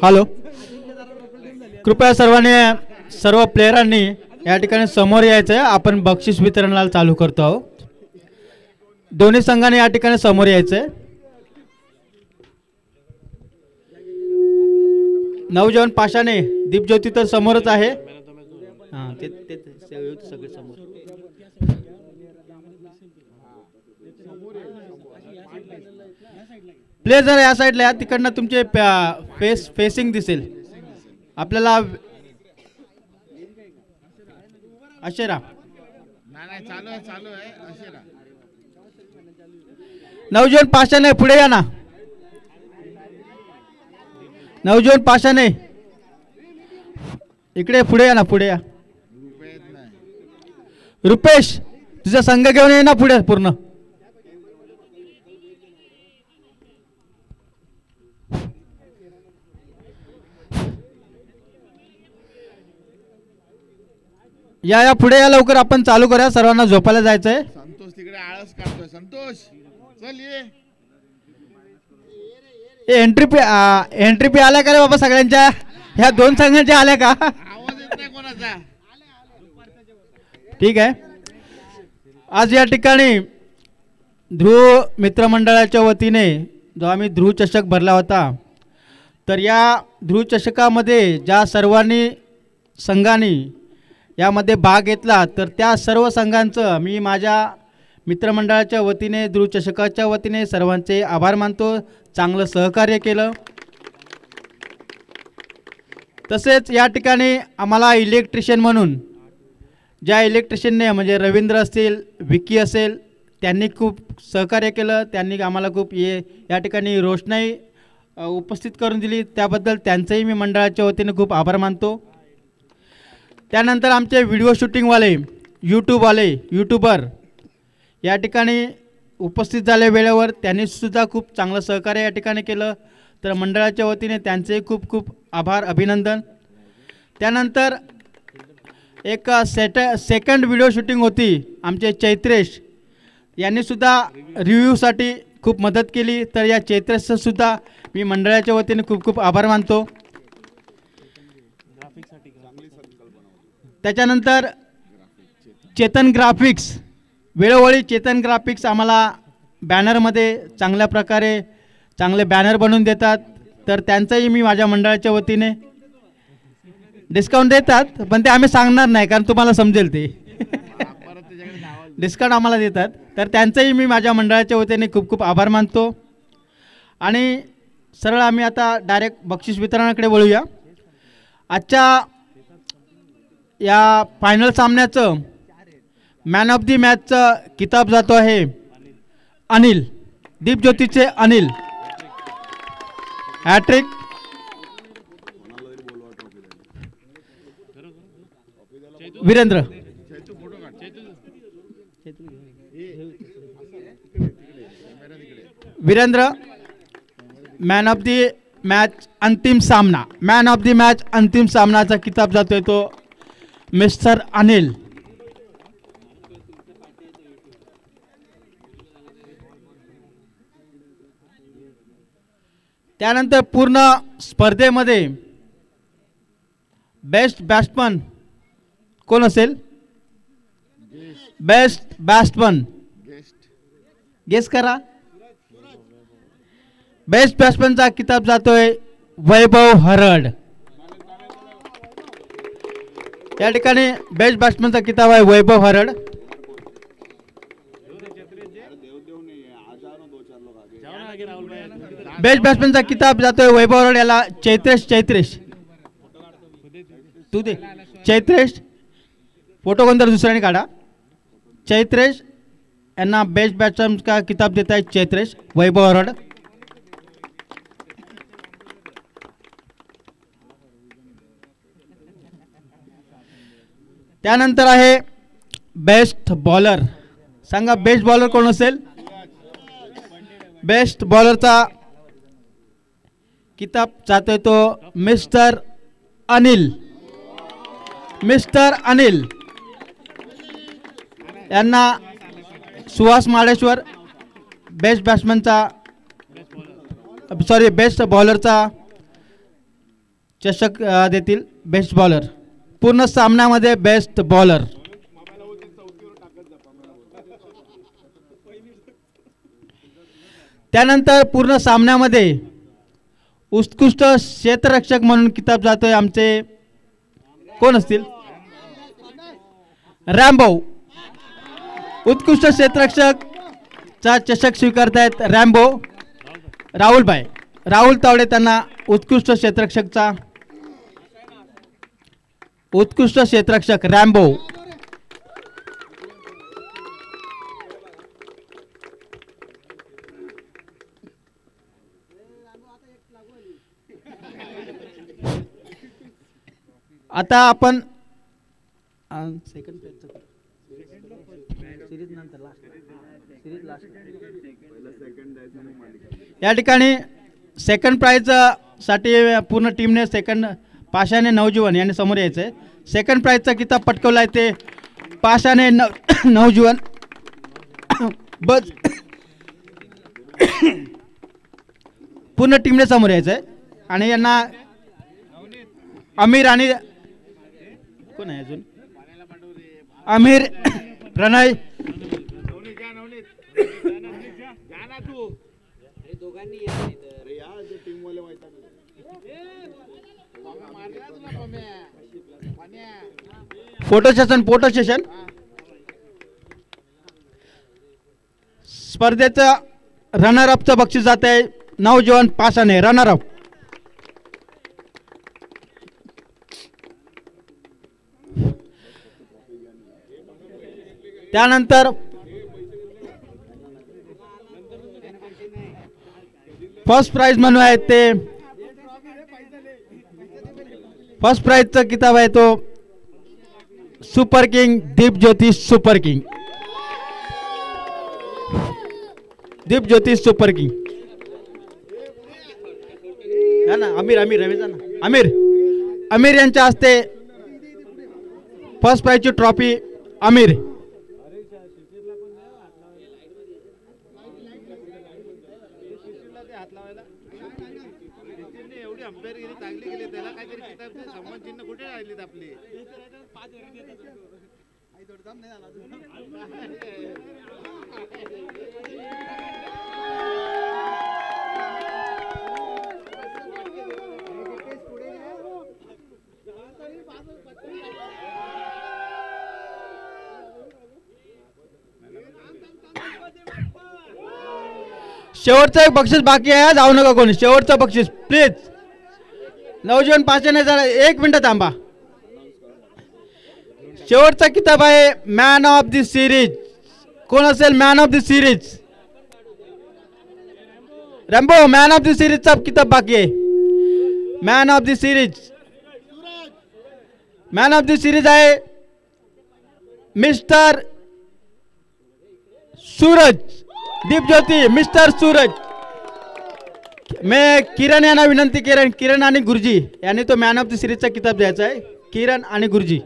Hello, कृपया सर्व प्लेयरांनी या ठिकाणी समोर यायचं आहे. आपण बक्षीस वितरणाला चालू करतो आहोत. दोन्ही संघाने या ठिकाणी समोर यायचं आहे. नवजवान पाशाने दीपज्योती तर समोरच आहे. हां, ते सगळे समोर. प्ले जर या साईडला या तिकडनं तुमचे फेसिंग दिसेल आपल्याला. अशेरा चालू आहे. नवजवान पाशाने पुढे या ना. नवजवान पाशाने इकडे पुढे या ना. पुढे या. रुपेश तुझा संघ घेऊन ये ना पुढे पूर्ण. या पुढे या लवकर. आपण चालू करूया. सर्वांना झोपायला जायचंय. संतोष तिकडे आळस काढतोय. संतोष चल ये. एंट्री पे आल्या का रे बाबा सगळ्यांच्या? ह्या दोन संघांच्या आल्या का? आवाज येत नाही कोणाचा. ठीक आहे. आज या ठिकाणी ध्रुव मित्रमंडळाच्या वतीने जो आम्ही ध्रुव चषक भरला होता, तर या ध्रुव चषकामध्ये ज्या सर्वांनी संघांनी यामध्ये भाग घेतला, तर त्या सर्व संघांचं मी माझ्या मित्रमंडळाच्या वतीने ध्रुव चषकाच्या वतीने सर्वांचे आभार मानतो. चांगलं सहकार्य केलं. तसेच या ठिकाणी आम्हाला इलेक्ट्रिशियन म्हणून ज्या इलेक्ट्रिशियनने म्हणजे रवींद्र असतील, विकी असेल, त्यांनी खूप सहकार्य केलं. त्यांनी आम्हाला खूप या ठिकाणी रोषणाई उपस्थित करून दिली. त्याबद्दल त्यांचंही मी मंडळाच्या वतीने खूप आभार मानतो. त्यानंतर आमचे व्हिडिओ शूटिंगवाले यूट्यूबर या ठिकाणी उपस्थित झाले वेळेवर. त्यांनीसुद्धा खूप चांगलं सहकार्य या ठिकाणी केलं. तर मंडळाच्या वतीने त्यांचे खूप खूप आभार, अभिनंदन. त्यानंतर एक सेकंड व्हिडिओ शूटिंग होती. आमचे चैत्रेश यांनीसुद्धा रिव्ह्यूसाठी खूप मदत केली. तर या चैत्रेशचंसुद्धा मी मंडळाच्या वतीने खूप खूप आभार मानतो. त्याच्यानंतर चेतन ग्राफिक्स, वेळोवेळी चेतन ग्राफिक्स आम्हाला बॅनरमध्ये चांगल्या प्रकारे चांगले बॅनर बनवून देतात. तर त्यांचंही मी माझ्या मंडळाच्या वतीने डिस्काउंट देतात, पण ते आम्ही सांगणार नाही कारण तुम्हाला समजेल ते. डिस्काउंट आम्हाला देतात. तर त्यांचंही मी माझ्या मंडळाच्या वतीने खूप खूप आभार मानतो. आणि सरळ आम्ही आता डायरेक्ट बक्षीस वितरणाकडे वळूया. आजच्या या फायनल सामन्याचं मॅन ऑफ दी मॅचचं किताब जातो आहे अनिल, दीपज्योतीचे Anil. Hattrick. Virendra man of the match अंतिम सामना, मॅन ऑफ दी मॅच अंतिम सामनाचा किताब जातोय तो मिस्टर अनिल. त्यानंतर पूर्ण स्पर्धेमध्ये बेस्ट बॅट्समन कोण असेल? बेस्ट बॅट्समन गेस करा. बेस्ट बॅट्समनचा किताब जातोय वैभव हरड. या ठिकाणी बेस्ट बॅट्समनचा किताब आहे वैभव हरड. बेस्ट बॅट्समनचा किताब जातोय वैभव हरड. याला चैत्रेश तू दे. चैत्रेश फोटो कोणतरी दुसऱ्याने काढा. चैत्रेश यांना बेस्ट बॅट्समन का किताब देत आहे चैत्रेश वैभव हरड. त्यानंतर आहे बेस्ट बॉलर. सांगा बेस्ट बॉलर कोण असेल? बेस्ट बॉलरचा किताब जातोय तो मिस्टर अनिल. यांना सुहास माडेश्वर बेस्ट बॅट्समनचा बेस्ट बॉलरचा चषक देतील बेस्ट बॉलर. पूर्ण सामन्यामध्ये बेस्ट बॉलर. त्यानंतर पूर्ण सामन्यामध्ये उत्कृष्ट क्षेत्ररक्षक म्हणून किताब जातोय आमचे कोण असतील? रॅम्बो. उत्कृष्ट क्षेत्ररक्षक चा चषक स्वीकारतायत रॅम्बो. राहुलभाई राहुल तावडे त्यांना उत्कृष्ट क्षेत्ररक्षकचा उत्कृष्ट क्षेत्ररक्षक रॅम्बो. आता आपण या ठिकाणी सेकंड प्राइज साठी पूर्ण टीमने सेकंड पाशाने नवजीवन यांनी समोर यायचं आहे. सेकंड प्राइजचा किताब पटकवला आहे ते पाशाने नवजीवन. बस पूर्ण टीमने समोर यायचं आहे आणि यांना आमिर आणि कोण आहे अजून आमिर प्रणय फोटो सेशन स्पर्धेचं रनर अपचं बक्षीस जात आहे नवजीवन पाशाने. रनर अप त्यानंतर फर्स्ट प्राइज म्हणून आहे ते फर्स्ट प्राइजचा किताब आहे तो super king Deepjyoti super king. Deepjyoti super king है ना. आमिर रमेश ना आमिर यांच्या हस्ते फर्स्ट प्राइजची ट्रॉफी आमिर. शेवटचं एक बक्षीस बाकी आहे. जाऊ नका कोणी. शेवटचं बक्षीस प्लीज. नवजीवन पाशाने जरा 1 मिनिट थांबा. शेवटचा किताब आहे मॅन ऑफ द सिरीज. कोण असेल man of the series? Rambo. Man of the सिरीजचा किताब बाकी आहे. मॅन ऑफ द सिरीज आहे मिस्टर सूरज दीपज्योती. मिस्टर सूरज. मैं किरण यांना विनंती करेन. किरण आणि गुरुजी यांनी तो मॅन ऑफ द सिरीजचा किताब द्यायचा आहे. किरण आणि गुरुजी.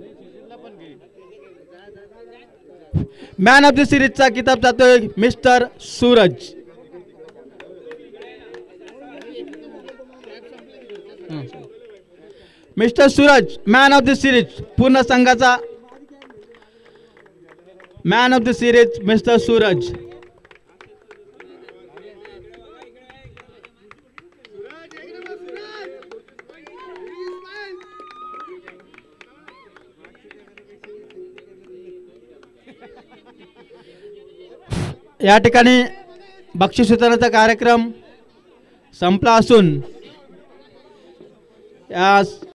मॅन ऑफ द सिरीजचा किताब जातोय mister Suraj. Mister Suraj man of the series. पूर्ण संघाचा man of the series mister Suraj. या ठिकाणी बक्षीस वितरणाचा कार्यक्रम संपला असून या